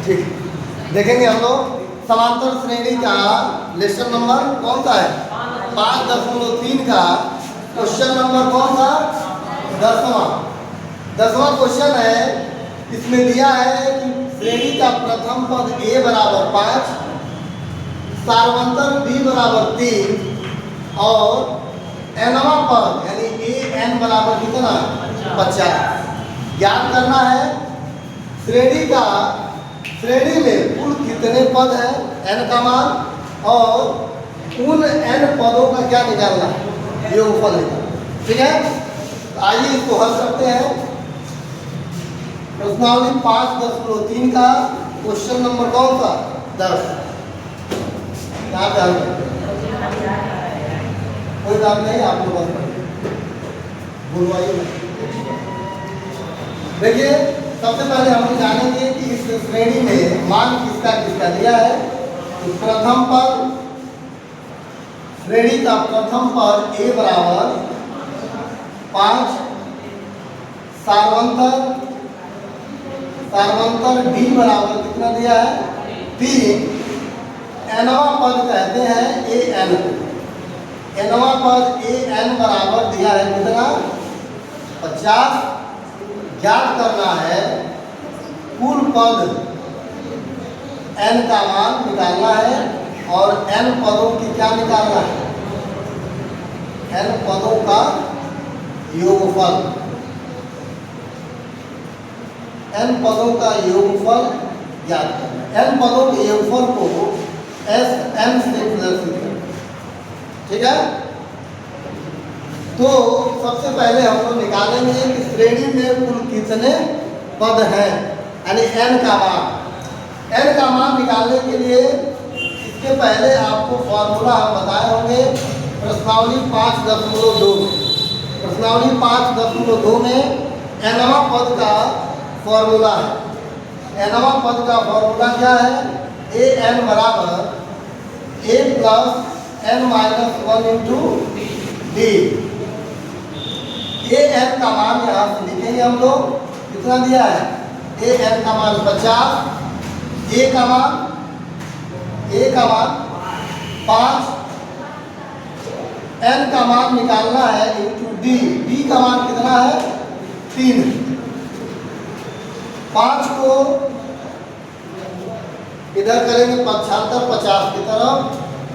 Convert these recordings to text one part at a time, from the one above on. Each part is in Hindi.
ठीक, देखेंगे हम लोग समांतर श्रेणी का लेसन नंबर कौन सा है 5.3 का क्वेश्चन नंबर कौन सा 10वां क्वेश्चन है। इसमें दिया है कि श्रेणी का प्रथम पद a बराबर 5, सार्वंतर b बराबर 3 और nवां पद यानी a n बराबर कितना 50 ज्ञात करना है। श्रेणी में कुल कितने पद हैं n का मान और उन n पदों का क्या निकालना है योगफल निकालना। ठीक है, तो आइए इसको हल करते हैं। प्रश्नावली 5.3 का क्वेश्चन नंबर कौन सा 10 यहाँ पे हल करते हैं। कोई बात नहीं, आप लोग बुलवाइए। देखिए सबसे पहले हम जानेंगे कि इस श्रेणी में मान किसका किसका दिया है। तो प्रथम पद श्रेणी का प्रथम पद a बराबर 5, सार्वंतर d बराबर कितना दिया है 3, nवां पद कहते हैं a n को। nवां पद a n बराबर दिया है कितना 50। ज्ञात करना है कुल पद n का मान निकालना है और n पदों की क्या निकालना है n पदों का योगफल। n पदों का योगफल ज्ञात करना है। n पदों के योगफल को s n से प्रदर्शित करना। ठीक है, तो सबसे पहले हम लोग निकालेंगे कि श्रेणी में कुल कितने पद हैं यानी n का मान निकालने के लिए इसके पहले आपको फॉर्मूला हम बताए होंगे प्रश्नावली 5.2 में nवां पद का फॉर्मूला है। nवां पद का फॉर्मूला क्या है a n बराबर a plus n minus 1 into d। a n का मान यहाँ से लिखेंगे हम लोग कितना दिया है a n का मान 50, a का मान 5, n का मान निकालना है इंटू d का मान कितना है 3। 5 को इधर करेंगे 75 50 की तरफ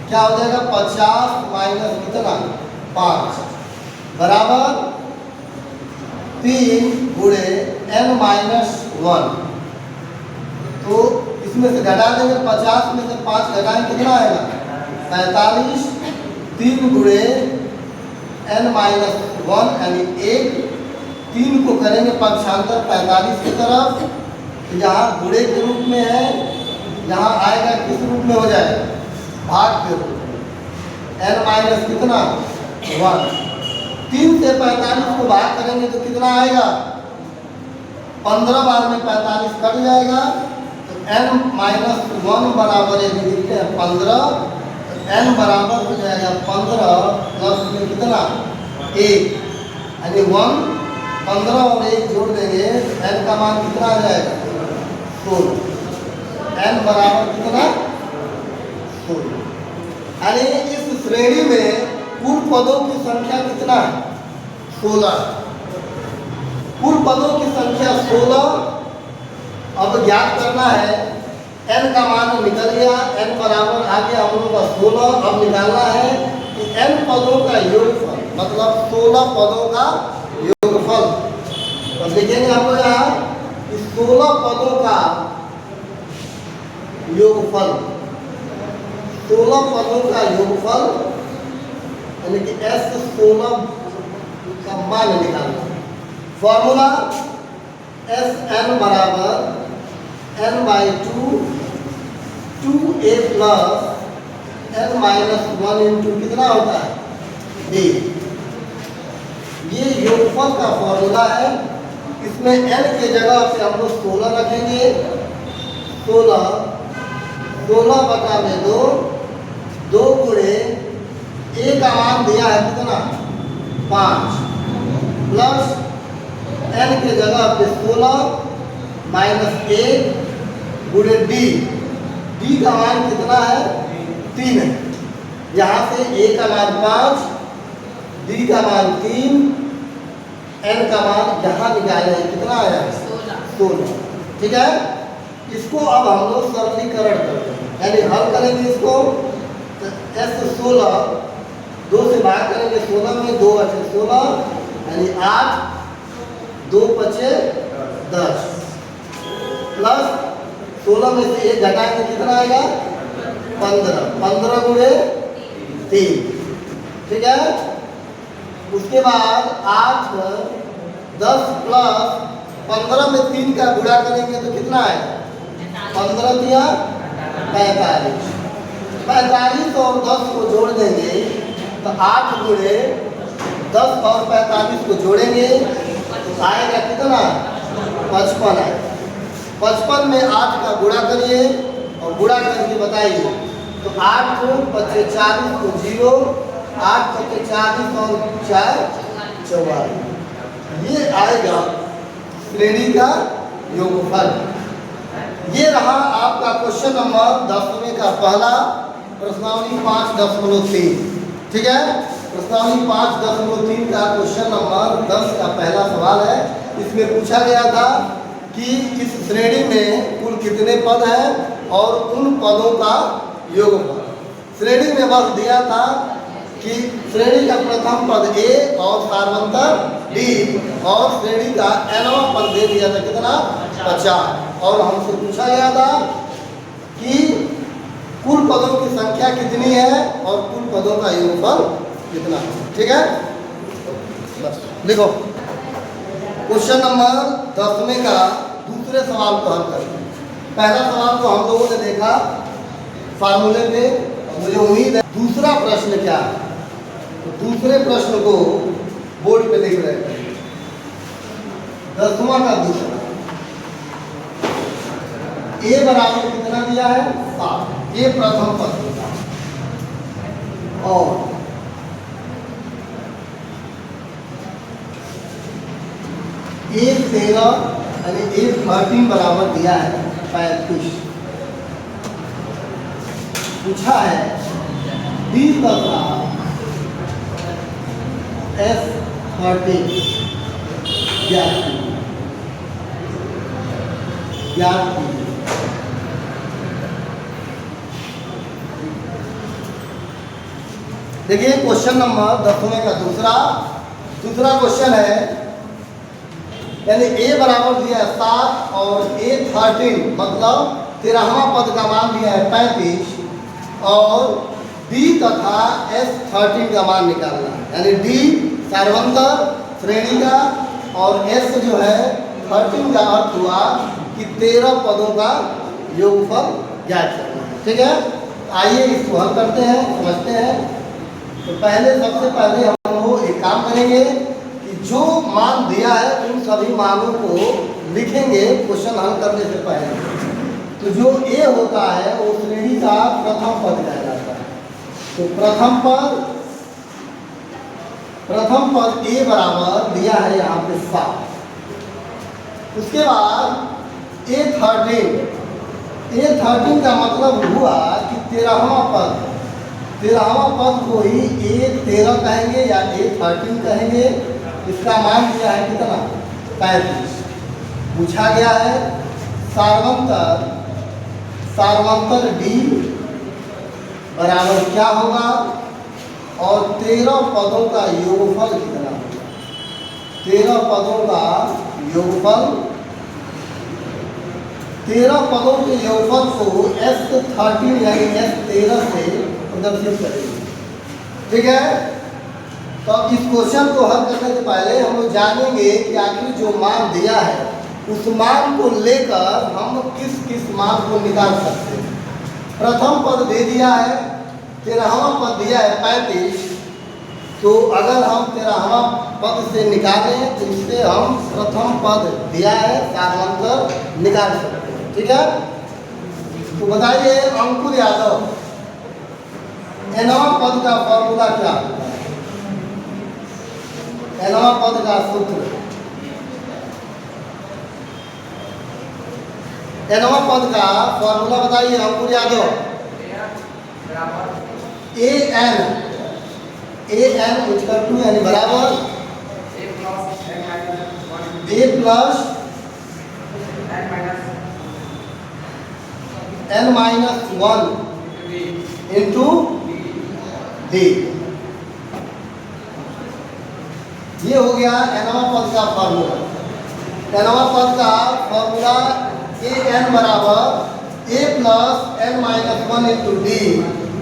क्या हो जाएगा 50 माइनस कितना 5 बराबर 3 गुणे n माइनस 1। तो इसमें से घटा देंगे 50 में से 5 घटाएंगे कितना आएगा 45। 3 गुणे n माइनस 1 यानी 1। 3 को करेंगे 75 45 की तरफ, तो यहाँ गुणे के रूप में है, यहाँ आएगा किस रूप में हो जाएगा भाग के रूप में n माइनस कितना 1। 3 से 45 को भाग करेंगे तो कितना आएगा 15 बार में 45 कट जाएगा तो n माइनस 1 बराबर यदि लिखते हैं 15 तो n बराबर हो जाएगा 15 प्लस में कितना 1 यानी 1। 15 और 1 जोड़ देंगे तो n का मान कितना आ जाएगा 16। n बराबर कितना 16 यानी इस श्रेणी में कुल पदों की संख्या कितना है 16। कुल पदों की संख्या 16। अब ज्ञात करना है n का मान निकल गया, n बराबर आ गया हम लोग का 16। अब निकालना है कि n पदों का योगफल मतलब 16 पदों का योगफल। तो लिखेंगे हम लोग यहाँ कि 16 पदों का योगफल 16 पदों का योगफल यानी कि S 16 का मान निकालना। फॉर्मूला एस n बराबर n/2 2a plus n minus 1 into कितना होता है d। ये योगफल का फॉर्मूला है। इसमें n के जगह पे हम लोग 16 रखेंगे। 16 बटा में 2 गुणे a का मान दिया है कितना 5 प्लस n के जगह पे 16 माइनस 1 गुणे डी। डी का मान कितना है? 3 है। यहाँ से a का मान 5, d का मान 3, n का मान यहाँ निकाले हैं, कितना आया? 16। ठीक है, इसको अब हम लोग सरलीकरण करते हैं, यानी हल करेंगे इसको। तो S16 2 से भाग करेंगे, 16 में 2 बचे 16, यानी 8, 2 बचे 10, प्लस 16 में से 1 घटाएंगे, कितना आएगा? 15। 15 गुणे 3। ठीक है, उसके बाद 8, 10 प्लस 15 में 3 का गुणा करेंगे तो कितना आएगा? 15 दिया 45। 45 और 10 को जोड़ देंगे तो 8 गुणे 10 और 45 को जोड़ेंगे तो आएगा कितना? 55 आएगा। 55 में 8 का गुणा करिए और गुणा करके बताइए तो 8 पच्चे 40 को 0, 8 पच्चे 40 और 4 44। ये आएगा श्रेणी का योगफल। ये रहा आपका क्वेश्चन नंबर 10वें का पहला, प्रश्नावली 5.3। ठीक है, प्रश्नावली 5.3 का क्वेश्चन नंबर 10 का पहला सवाल है। इसमें पूछा गया था कि इस श्रेणी में कुल कितने पद हैं और उन पदों का योगफल। श्रेणी में बस दिया था कि श्रेणी का प्रथम पद a और सार्वंतर d, और श्रेणी का nवां पद दे दिया था कितना? 50। और हमसे पूछा गया था कि कुल पदों की संख्या कितनी है और कुल पदों का योगफल कितना है। ठीक है, बस लिखो। क्वेश्चन नंबर 10वें का दूसरे सवाल को हल करें। पहला सवाल को हम लोगों ने देखा फार्मूले पे, मुझे उम्मीद है दूसरा प्रश्न क्या है। तो दूसरे प्रश्न को बोर्ड पे लिख रहे हैं। 10वां का दूसरा, a बराबर कितना दिया है? 7। ये प्रथम पद होगा और A13 यानी A13 बराबर दिया है 35। पूछा है D तथा S13 ज्ञात कीजिए। देखिए क्वेश्चन नंबर 10वें का दूसरा क्वेश्चन है, यानी a बराबर दिया है 7 और A13 मतलब 13वां पद का मान दिया है 35 और d तथा S13 का मान निकालना है। यानी d सार्वंतर श्रेणी का और s जो है 13 का अर्थ हुआ कि 13 पदों का योगफल ज्ञात करना है। ठीक है, आइए इसको हल करते हैं, समझते हैं। तो सबसे पहले हम लोग एक काम करेंगे कि जो मान दिया है उन सभी मानों को लिखेंगे क्वेश्चन हल करने से पहले। तो जो a होता है वो श्रेणी का प्रथम पद कहलाता है। तो प्रथम पद a बराबर दिया है यहाँ पे 7। उसके बाद A13 का मतलब हुआ कि 13वां पद को ही A13 कहेंगे या A13 कहेंगे। इसका मान दिया है कितना? 35। पूछा गया है सार्वंतर D बराबर क्या होगा और 13 पदों का योगफल कितना होगा। 13 पदों का योगफल, 13 पदों के योगफल को S13 यानी S13 से प्रदर्शित करेंगे। ठीक है, तो इस क्वेश्चन को हल करने से पहले हम लोग जानेंगे कि आखिर जो मान दिया है उस मान को लेकर हम किस मान को निकाल सकते हैं। प्रथम पद दे दिया है, 13वां पद दिया है 35। तो अगर हम 13वां पद से निकालें तो इससे हम प्रथम पद दिया है सार्वंतर निकाल सकते हैं। ठीक है, तो बताइए अंकुर यादव, nवां पद का फॉर्मूला क्या है? nवां पद का सूत्र एनवा पद का फॉर्मूला बताइए Ankur Yadav. A N equal to यानी बराबर A plus N minus one into D. ये हो गया एनवा पद का फॉर्मूला। एनवा पद का फॉर्मूला ए एन बराबर A plus N minus one into D.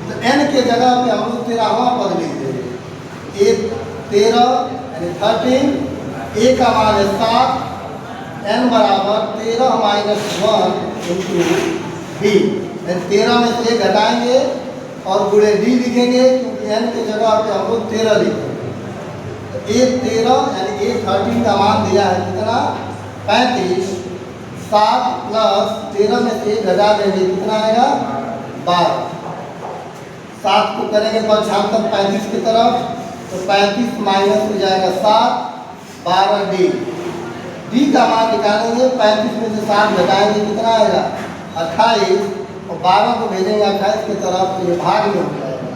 तो एन के जगह पे हम लोग 13वां पद लिख देंगे। ए 13 यानी 13, ए का मान है 7, एन बराबर 13 माइनस 1 इंटू डी। 13 में से घटाएंगे और गुणे डी लिखेंगे क्योंकि एन की जगह पे हम लोग 13 लिखेंगे। तो ए 13 यानी ए 13 का मान दिया है कितना 35, 7 प्लस 13 में से घटा देंगे कितना आएगा 12। 7 को करेंगे पक्षांतर 35 की तरफ तो 35 माइनस हो जाएगा 7, 12 डी। डी का मान निकालेंगे 35 में से 7 घटाएंगे कितना आएगा 28 और 12 को भेजेंगे 28 की तरफ तो ये भाग में हो जाएगा।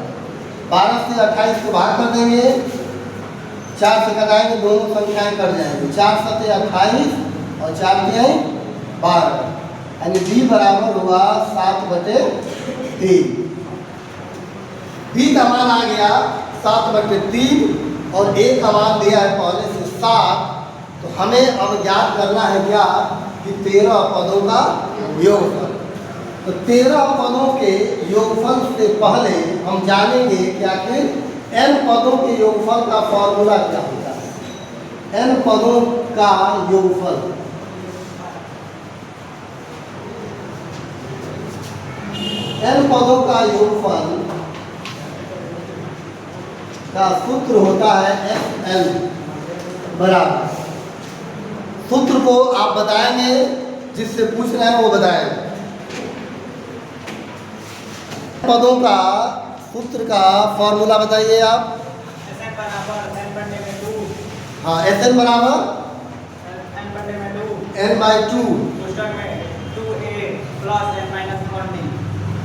12 से 28 को भाग कर देंगे, 4 से घटाएंगे दोनों संख्याएं कट जाएंगी। 4 सत्ते 28 और 4 दिए 12 यानी डी बराबर हुआ 7/3। डी का मान आ गया 7/3 और ए का मान दिया है पहले से 7। तो हमें अब ज्ञात करना है क्या कि 13 पदों का योगफल। तो 13 पदों के योगफल से पहले हम जानेंगे कि आखिर n पदों के योगफल का फॉर्मूला क्या होता है। n पदों का योगफल n पदों का योगफल का सूत्र होता है Fn बराबर। सूत्र को आप बताएंगे, जिससे पूछ रहे हैं वो बताएंगे। पदों का सूत्र का फॉर्मूला बताइए आप। Sn बराबर n बटे में 2। हाँ Sn बराबर n बटे में 2 n/2 दूसरा में 2a plus n minus 1d।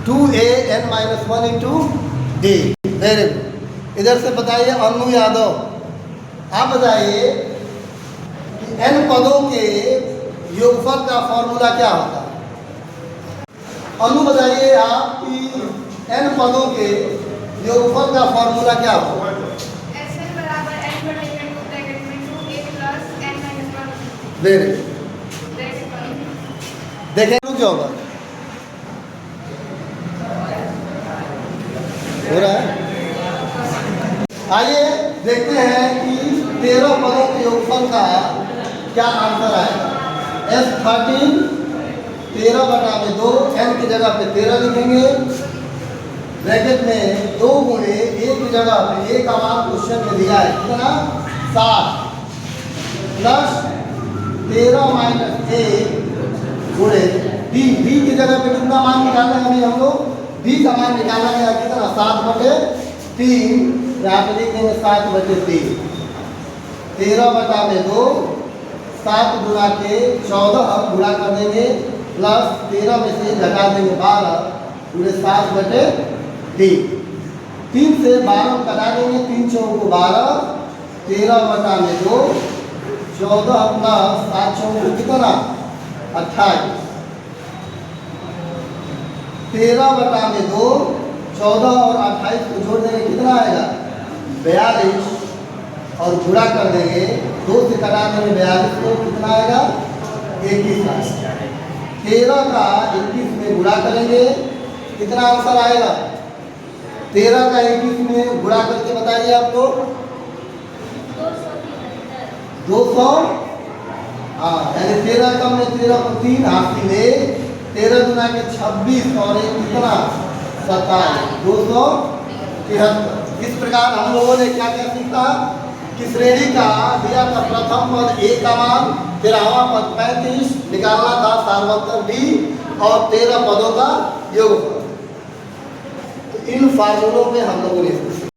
2a n minus 1 into D. Very good. इधर से बताइए अनु यादव, आप बताइए कि n पदों के योगफल का फॉर्मूला क्या होता है। अनु बताइए आप कि n पदों के योगफल का फॉर्मूला क्या होगा। Sn बराबर n बटे में 2 ब्रैकेट में 2a plus n minus 1 very good. Bracket बंद। देखें क्या होगा हो रहा है। आइए देखते हैं कि 13 पदों के योगफल का क्या आंसर आएगा। S13 13/2 n की जगह पे 13 लिखेंगे। ब्रैकेट में 2 गुणे a की जगह पे a का मान क्वेश्चन में दिया है कितना 7 प्लस 13 माइनस 1 गुणे d। d की जगह पे कितना मान निकालना है अभी हम लोग। d का मान निकालना है कितना 7/3। यहाँ पे लिखेंगे 7/3। 13/2 7 गुणा के 14 हम गुणा कर देंगे प्लस 13 में से घटा देंगे 12 गुणे 7/3। 3 से 12 कटा देंगे, 3 चौको 12, 13/2 14 प्लस 7 चौको कितना 28। 13/2 14 और 28 को जोड़ देंगे कितना आएगा 42 और गुणा कर देंगे 2 से कटा देंगे 42 को कितना आएगा 21 आएगा। 13 का 21 में गुणा करेंगे कितना आंसर आएगा। 13 का 21 में गुणा करके बताइए आप लोग 200। हाँ यानी 13 कम में 13 को 3 हाथी ले 13 गुना के 26 और एक कितना 27 273। इस प्रकार हम लोगों ने क्या क्या सीखा कि श्रेणी का दिया था प्रथम पद a का मान, 13वां पद 35 निकालना था सार्वत्तर d और 13 पदों का योगफल। तो इन फार्मूलों में हम लोगों ने